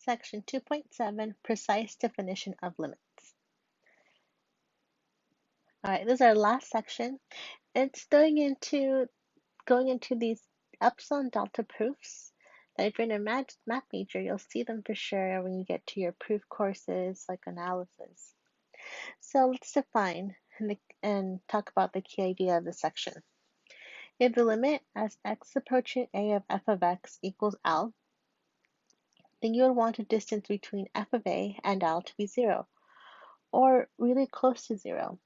Section 2.7, Precise Definition of Limits. All right, this is our last section. It's going into these epsilon delta proofs that if you're in a math major, you'll see them for sure when you get to your proof courses like analysis. So let's define and talk about the key idea of this section. If the limit as x approaching a of f of x equals L, then you would want the distance between f of a and L to be 0, or really close to 0.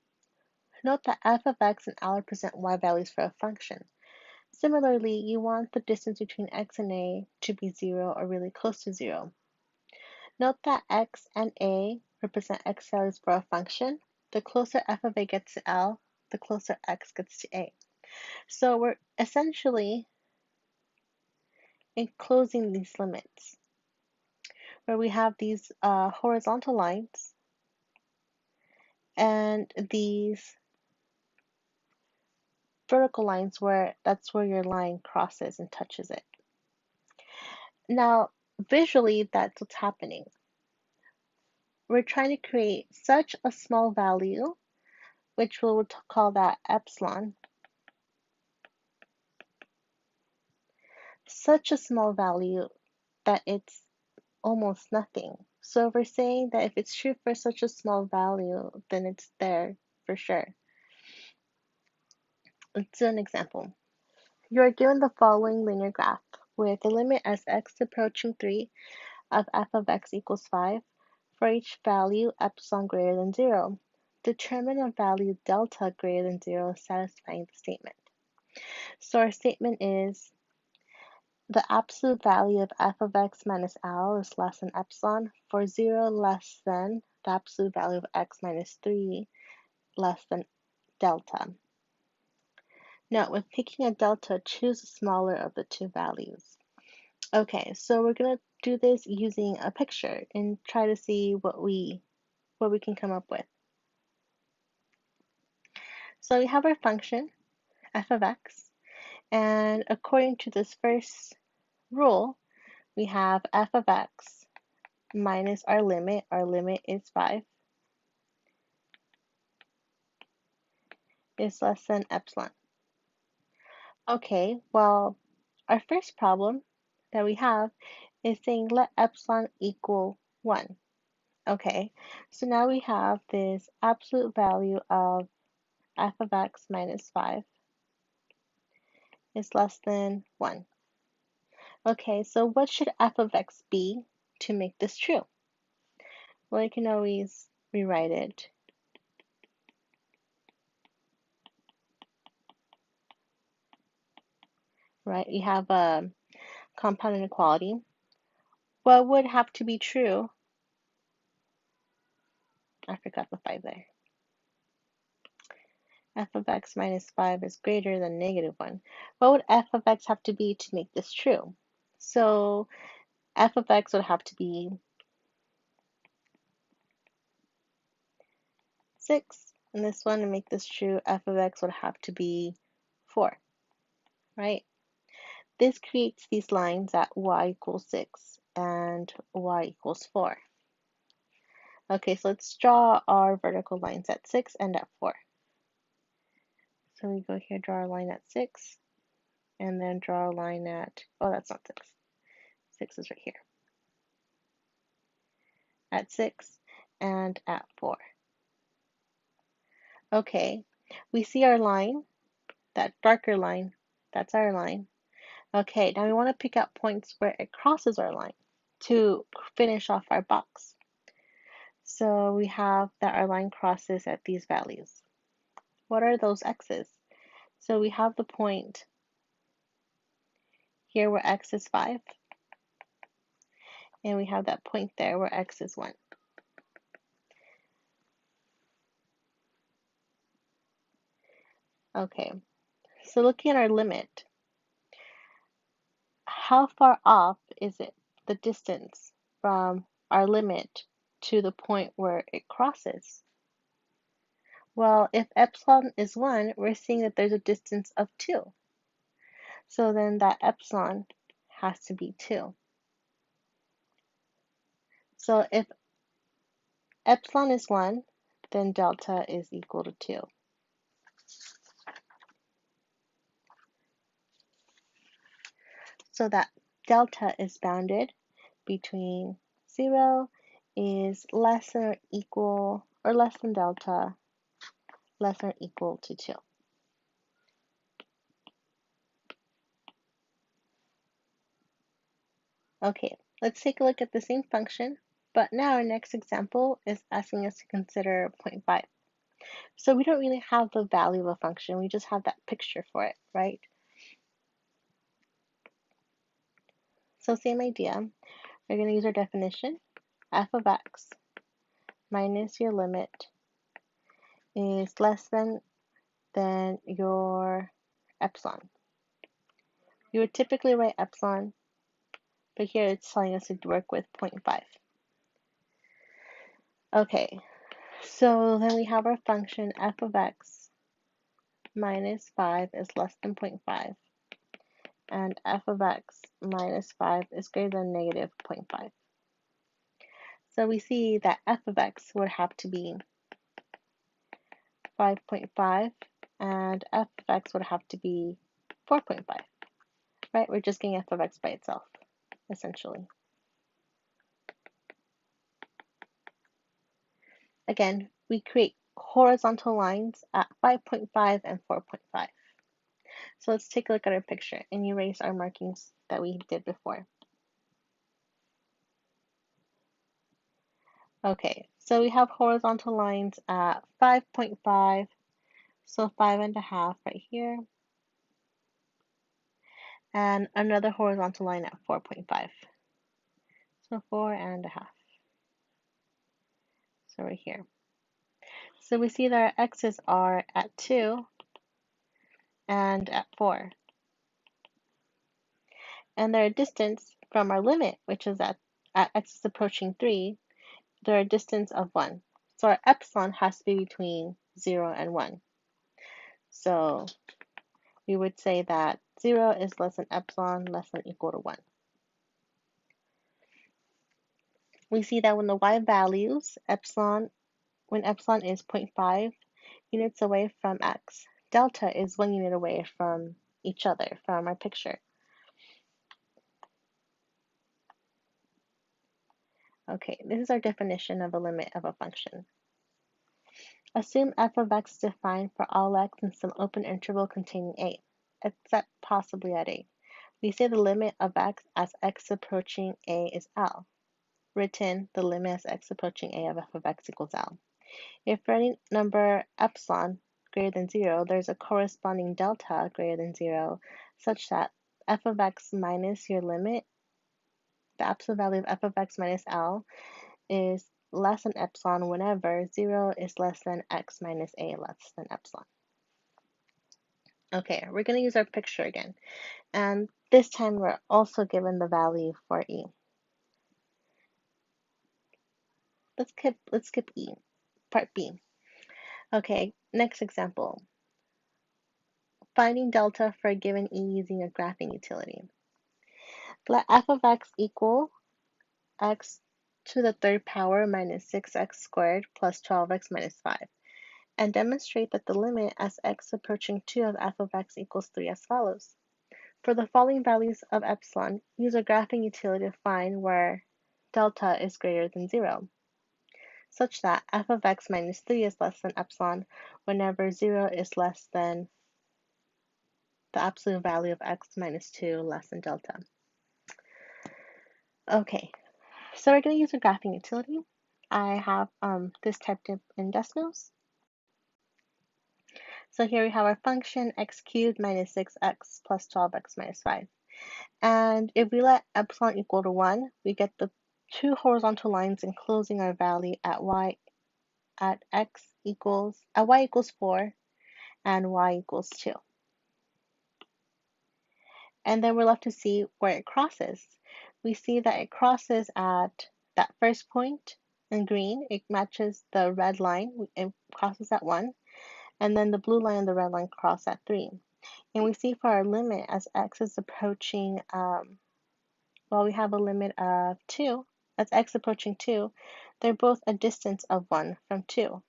Note that f of x and L represent y values for a function. Similarly, you want the distance between x and a to be 0 or really close to 0. Note that x and a represent x values for a function. The closer f of a gets to L, the closer x gets to a. So we're essentially enclosing these limits, where we have these horizontal lines and these vertical lines where that's where your line crosses and touches it. Now, visually, that's what's happening. We're trying to create such a small value, which we'll call that epsilon, such a small value that it's almost nothing. So we're saying that if it's true for such a small value, then it's there for sure. Let's do an example. You are given the following linear graph with the limit as x approaching 3 of f of x equals 5 for each value epsilon greater than 0. Determine a value delta greater than 0 satisfying the statement. So our statement is the absolute value of f of x minus L is less than epsilon for 0 less than the absolute value of x minus 3 less than delta. Note, when picking a delta, choose the smaller of the two values. Okay, so we're going to do this using a picture and try to see what we can come up with. So we have our function, f of x, and according to this first rule, we have f of x minus our limit is 5, is less than epsilon. Okay, well, our first problem that we have is saying let epsilon equal 1. Okay, so now we have this absolute value of f of x minus 5 is less than 1. Okay, so what should f of x be to make this true? Well, you can always rewrite it. Right, you have a compound inequality. What would have to be true? I forgot the 5 there. F of x minus 5 is greater than negative 1. What would f of x have to be to make this true? So f of x would have to be 6. And this one, to make this true, f of x would have to be 4, right? This creates these lines at y equals 6 and y equals 4. Okay, so let's draw our vertical lines at 6 and at 4. So we go here, draw a line at 6, and then draw a line at, oh, that's not 6. 6 is right here. At 6 and at 4. Okay, we see our line, that darker line, that's our line. Okay, now we want to pick out points where it crosses our line to finish off our box. So we have that our line crosses at these values. What are those x's? So we have the point here where x is 5, and we have that point there where x is 1. Okay, so looking at our limit, how far off is it, the distance from our limit to the point where it crosses? Well, if epsilon is 1, we're seeing that there's a distance of 2. So then that epsilon has to be 2. So if epsilon is 1, then delta is equal to 2. So that delta is bounded between 0 is less than or equal, or less than delta, less than or equal to 2. Okay, let's take a look at the same function, but now our next example is asking us to consider 0.5. So we don't really have the value of a function, we just have that picture for it, right? So same idea, we're going to use our definition. F of x minus your limit is less than your epsilon. You would typically write epsilon, but here it's telling us to work with 0.5. Okay, so then we have our function f of x minus 5 is less than 0.5, and f of x minus 5 is greater than negative 0.5. So we see that f of x would have to be 5.5, and f of x would have to be 4.5, right? We're just getting f of x by itself, essentially. Again, we create horizontal lines at 5.5 and 4.5. So let's take a look at our picture and erase our markings that we did before. Okay, so we have horizontal lines at 5.5, so 5.5 right here, and another horizontal line at 4.5, so 4.5, so right here. So we see that our x's are at 2 and at 4, and their distance from our limit, which is at x is approaching 3, they're a distance of 1. So our epsilon has to be between 0 and 1. So we would say that 0 is less than epsilon, less than or equal to 1. We see that when the y values, when epsilon is 0.5 units away from x, delta is 1 unit away from each other, from our picture. Okay, this is our definition of a limit of a function. Assume f of x is defined for all x in some open interval containing a, except possibly at a. We say the limit of x as x approaching a is L. Written, the limit as x approaching a of f of x equals L. If for any number epsilon greater than 0, there's a corresponding delta greater than 0, such that f of x minus your limit, the absolute value of f of x minus L, is less than epsilon whenever 0 is less than x minus a less than epsilon. Okay, we're going to use our picture again. And this time we're also given the value for e. Let's skip e, part b. Okay, next example. Finding delta for a given e using a graphing utility. Let f of x equal x to the third power minus 6x squared plus 12x minus 5, and demonstrate that the limit as x approaching 2 of f of x equals 3 as follows. For the following values of epsilon, use a graphing utility to find where delta is greater than 0, such that f of x minus 3 is less than epsilon whenever 0 is less than the absolute value of x minus 2 less than delta. Okay, so we're going to use a graphing utility. I have this typed in Desmos. So here we have our function x cubed minus 6x plus 12x minus 5. And if we let epsilon equal to 1, we get the two horizontal lines enclosing our value at y equals 4 and y equals 2. And then we're left to see where it crosses. We see that it crosses at that first point in green. It matches the red line. It crosses at 1. And then the blue line and the red line cross at 3. And we see for our limit as x is approaching, we have a limit of 2. as x approaching 2, they're both a distance of 1 from 2.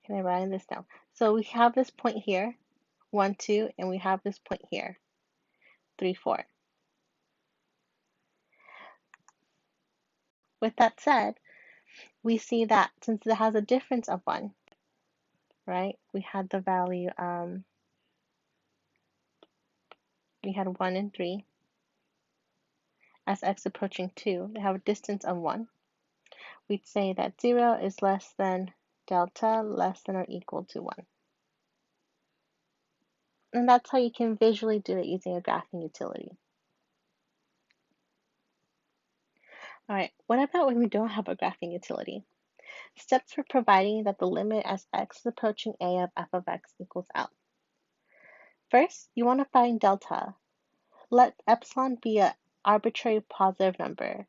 Can I write this down? So we have this point here, 1, 2, and we have this point here, 3, 4. With that said, we see that since it has a difference of 1, right? We had the value, we had 1 and 3. As x approaching 2, they have a distance of 1. We'd say that 0 is less than delta less than or equal to 1. And that's how you can visually do it using a graphing utility. All right, what about when we don't have a graphing utility? Steps for providing that the limit as x is approaching a of f of x equals L. First, you want to find delta. Let epsilon be an arbitrary positive number.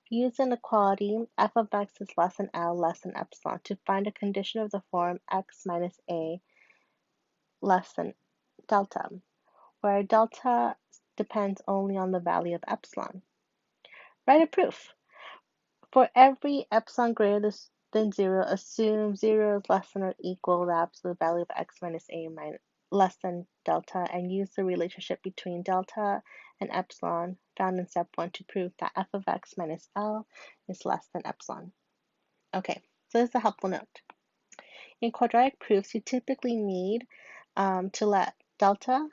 Use inequality f of x is less than L less than epsilon to find a condition of the form x minus a less than delta, where delta depends only on the value of epsilon. Write a proof. For every epsilon greater than 0, assume 0 is less than or equal to the absolute value of x minus a less than delta, and use the relationship between delta and epsilon found in step 1 to prove that f of x minus L is less than epsilon. Okay, so this is a helpful note. In quadratic proofs, you typically need to let delta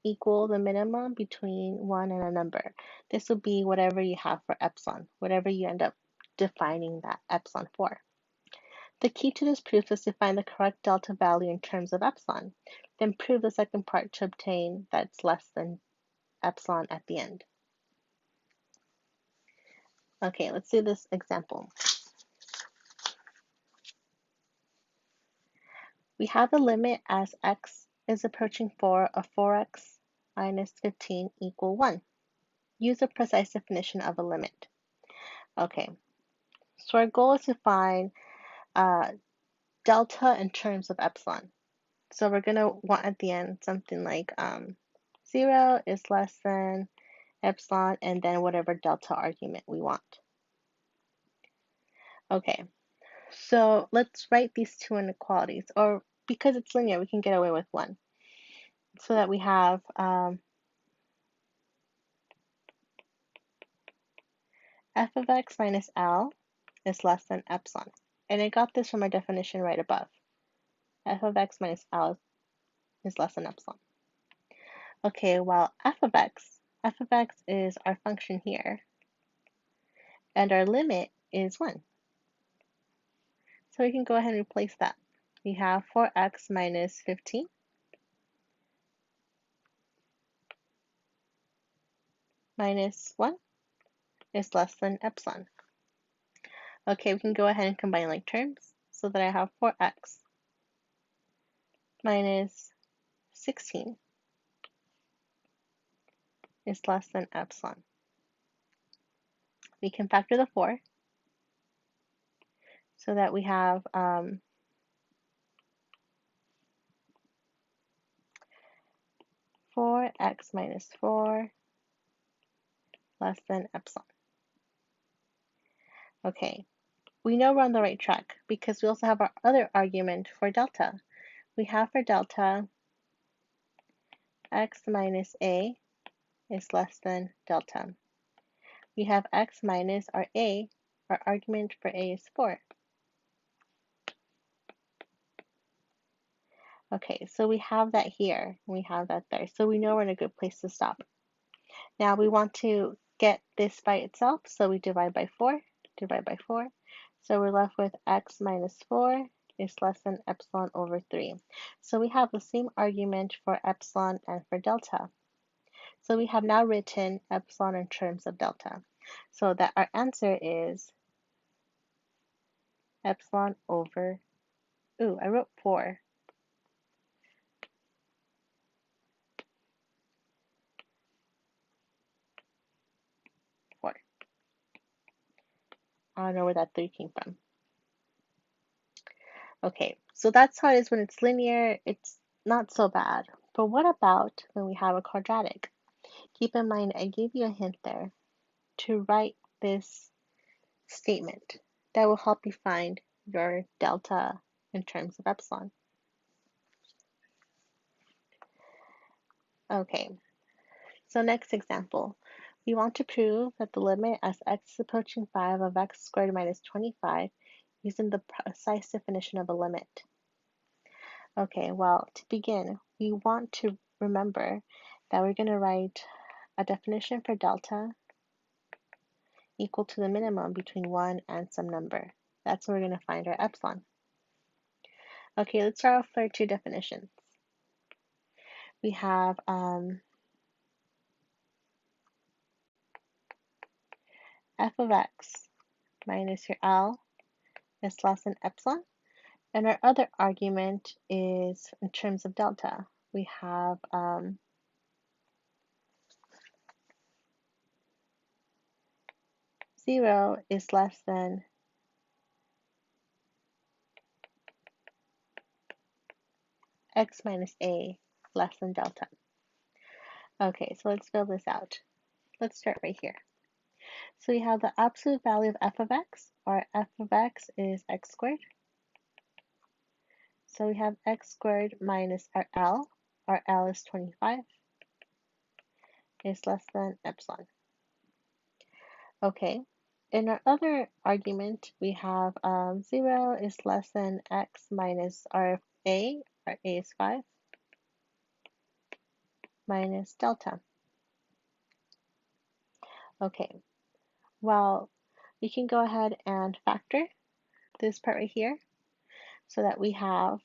equal the minimum between 1 and a number. This will be whatever you have for epsilon, whatever you end up defining that epsilon for. The key to this proof is to find the correct delta value in terms of epsilon, then prove the second part to obtain that it's less than epsilon at the end. Okay, let's do this example. We have a limit as x is approaching 4 of 4x minus 15 equal 1. Use a precise definition of a limit. Okay, so our goal is to find delta in terms of epsilon. So we're going to want at the end something like 0 is less than epsilon and then whatever delta argument we want. Okay, so let's write these two inequalities, or because it's linear, we can get away with one. So that we have f of x minus L is less than epsilon. And I got this from our definition right above. F of x minus L is less than epsilon. Okay, well, f of x is our function here, and our limit is 1. So we can go ahead and replace that. We have 4x minus 15 minus 1 is less than epsilon. Okay, we can go ahead and combine like terms so that I have 4x minus 16 is less than epsilon. We can factor the 4 so that we have 4x minus 4 less than epsilon. Okay, we know we're on the right track because we also have our other argument for delta. We have for delta x minus a is less than delta. We have x minus our a, our argument for a is 4. Okay, so we have that here, we have that there, so we know we're in a good place to stop. Now we want to get this by itself, so we divide by 4, so we're left with x minus 4 is less than epsilon over 3. So we have the same argument for epsilon and for delta. So we have now written epsilon in terms of delta, so that our answer is epsilon over, I wrote 4. I don't know where that 3 came from. Okay, so that's how it is when it's linear. It's not so bad. But what about when we have a quadratic? Keep in mind, I gave you a hint there. to write this statement that will help you find your delta in terms of epsilon. Okay, so next example. We want to prove that the limit as x is approaching 5 of x squared minus 25 using the precise definition of a limit. Okay, well, to begin, we want to remember that we're going to write a definition for delta equal to the minimum between 1 and some number. That's where we're going to find our epsilon. Okay, let's start off with our two definitions. We have f of x minus your L is less than epsilon. And our other argument is in terms of delta. We have 0 is less than x minus a less than delta. Okay, so let's fill this out. Let's start right here. So we have the absolute value of f of x. Our f of x is x squared. So we have x squared minus our L. Our L is 25. Is less than epsilon. Okay, in our other argument, we have 0 is less than x minus our a is 5, minus delta. Okay, well, we can go ahead and factor this part right here so that we have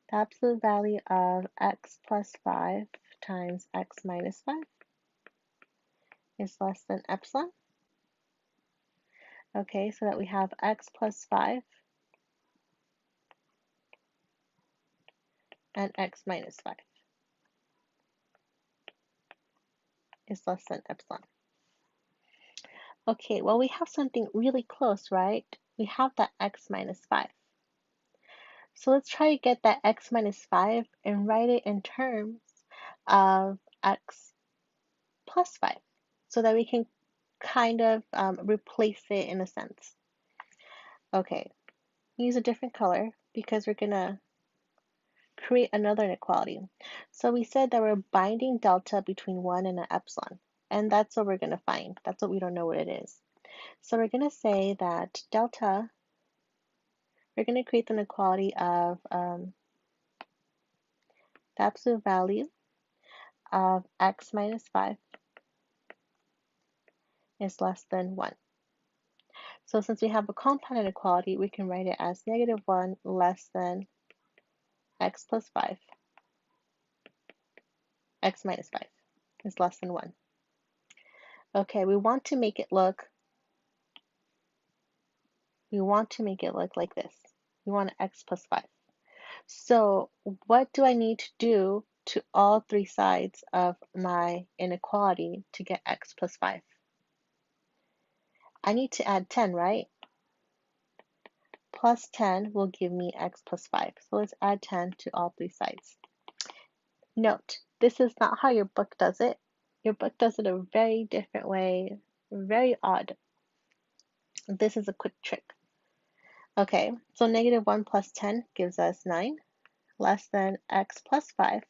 the absolute value of x plus 5 times x minus 5 is less than epsilon. Okay, so that we have x plus 5 and x minus 5 is less than epsilon. Okay, well, we have something really close, right? We have that x minus 5. So let's try to get that x minus 5 and write it in terms of x plus 5 so that we can kind of replace it in a sense. Okay, use a different color because we're going to create another inequality. So we said that we're binding delta between 1 and an epsilon, and that's what we're going to find. That's what we don't know what it is. So we're going to say that delta, we're going to create the inequality of the absolute value of x minus 5 is less than 1. So since we have a compound inequality, we can write it as negative 1 less than x plus 5, x minus 5 is less than 1. Okay, we want to make it look like this. We want x plus 5. So what do I need to do to all three sides of my inequality to get x plus 5? I need to add 10, right? Plus 10 will give me x plus 5. So let's add 10 to all three sides. Note, this is not how your book does it. Your book does it a very different way, very odd. This is a quick trick. Okay, so negative 1 plus 10 gives us 9, less than x plus 5,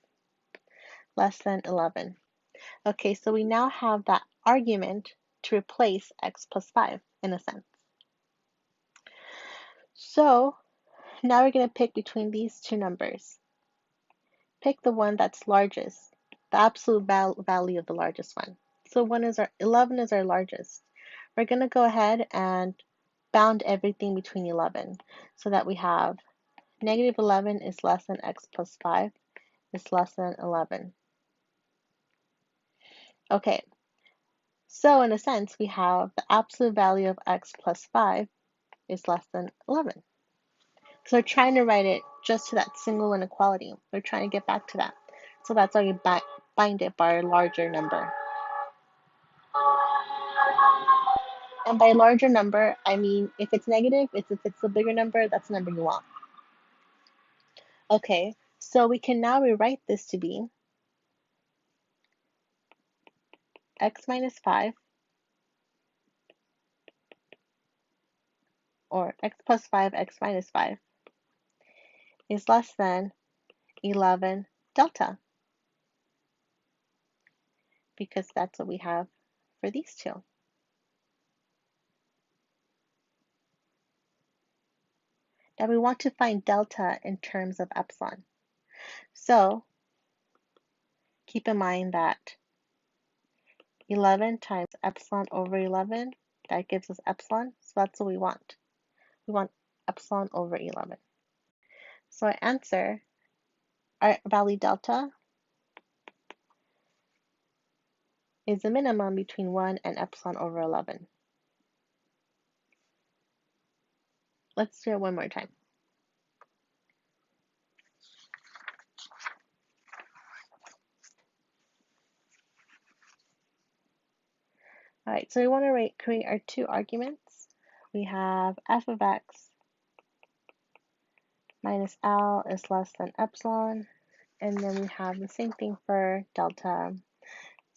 less than 11. Okay, so we now have that argument to replace x plus 5 in a sense. So now we're going to pick between these two numbers. Pick the one that's largest, the absolute value of the largest one. So 11 is our largest. We're going to go ahead and bound everything between 11 so that we have negative 11 is less than x plus 5 is less than 11. Okay, so in a sense, we have the absolute value of x plus 5 is less than 11. So we're trying to write it just to that single inequality. We're trying to get back to that. So that's why you bind it by a larger number. And by larger number, I mean if it's negative, if it's a bigger number, that's the number you want. Okay, so we can now rewrite this to be x minus 5, or x plus 5, x minus 5, is less than 11 delta, because that's what we have for these two. Now we want to find delta in terms of epsilon. So keep in mind that 11 times epsilon over 11, that gives us epsilon, so that's what we want. We want epsilon over 11. So our answer, our value delta, is the minimum between 1 and epsilon over 11. Let's do it one more time. All right, so we want to create our two arguments. We have f of x minus L is less than epsilon, and then we have the same thing for delta.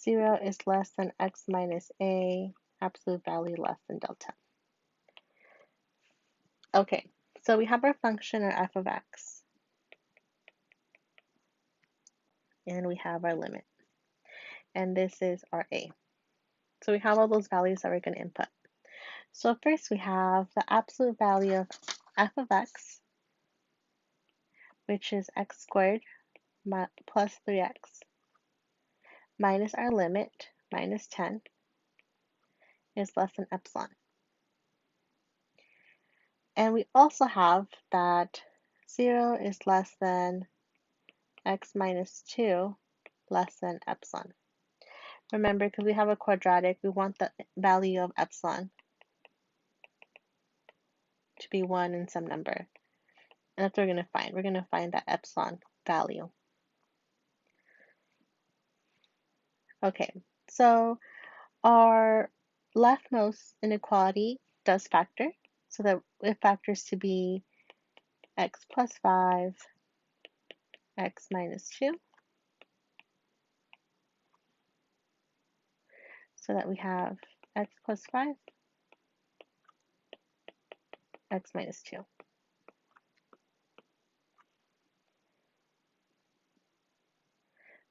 0 is less than x minus a, absolute value less than delta. Okay, so we have our function, our f of x, and we have our limit, and this is our a. So we have all those values that we're going to input. So first we have the absolute value of f of x, which is x squared plus 3x, minus our limit, minus 10, is less than epsilon. And we also have that 0 is less than x minus 2 less than epsilon. Remember, because we have a quadratic, we want the value of epsilon to be 1 in some number. And that's what we're going to find. We're going to find that epsilon value. Okay, so our leftmost inequality does factor, so that it factors to be x plus 5, x minus 2, so that we have x plus 5, x minus 2.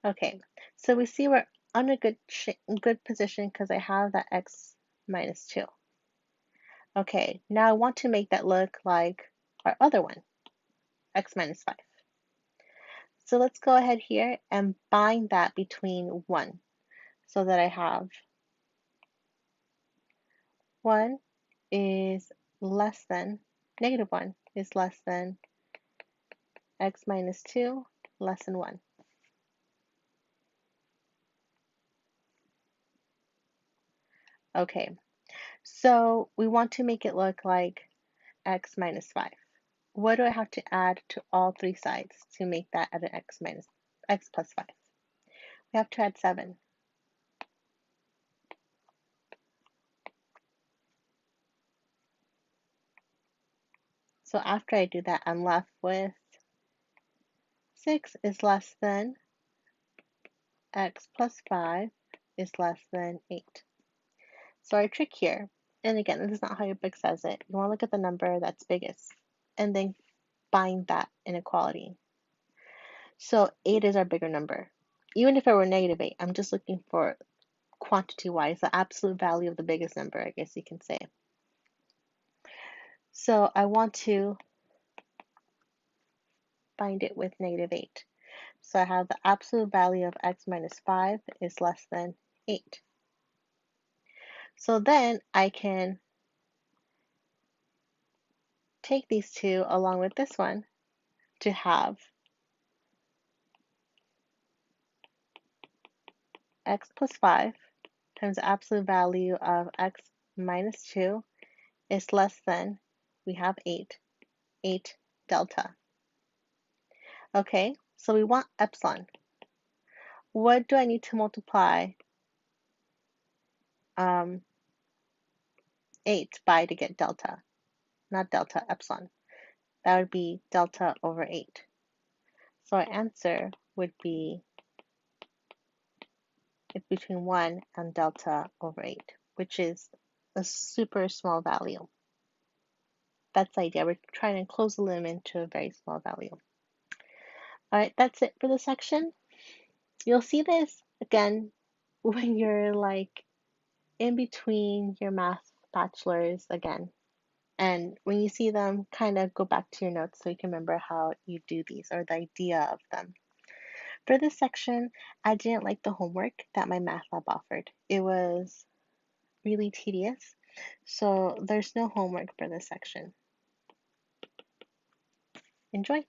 Okay, so we see we're on a good position because I have that x minus 2. Okay, now I want to make that look like our other one, x minus 5. So let's go ahead here and bind that between 1, so that I have 1 is less than, negative 1 is less than x minus 2 less than 1. Okay, so we want to make it look like x minus 5. What do I have to add to all three sides to make that at an x plus 5? We have to add 7. So after I do that, I'm left with 6 is less than x plus 5 is less than 8. So our trick here, and again, this is not how your book says it, you want to look at the number that's biggest and then bind that inequality. So 8 is our bigger number. Even if it were negative 8, I'm just looking for quantity-wise, the absolute value of the biggest number, I guess you can say. So I want to bind it with negative 8. So I have the absolute value of x minus 5 is less than 8. So then I can take these two along with this one to have x plus 5 times the absolute value of x minus 2 is less than, we have 8 delta. Okay, so we want epsilon. What do I need to multiply 8 by to get delta? Not delta, epsilon. That would be delta over 8. So our answer would be between 1 and delta over 8, which is a super small value. That's the idea. We're trying to close the limit into a very small value. All right, that's it for the section. You'll see this again when you're like in between your math bachelors again. And when you see them, kind of go back to your notes so you can remember how you do these or the idea of them. For this section, I didn't like the homework that my math lab offered. It was really tedious, so there's no homework for this section. Enjoy!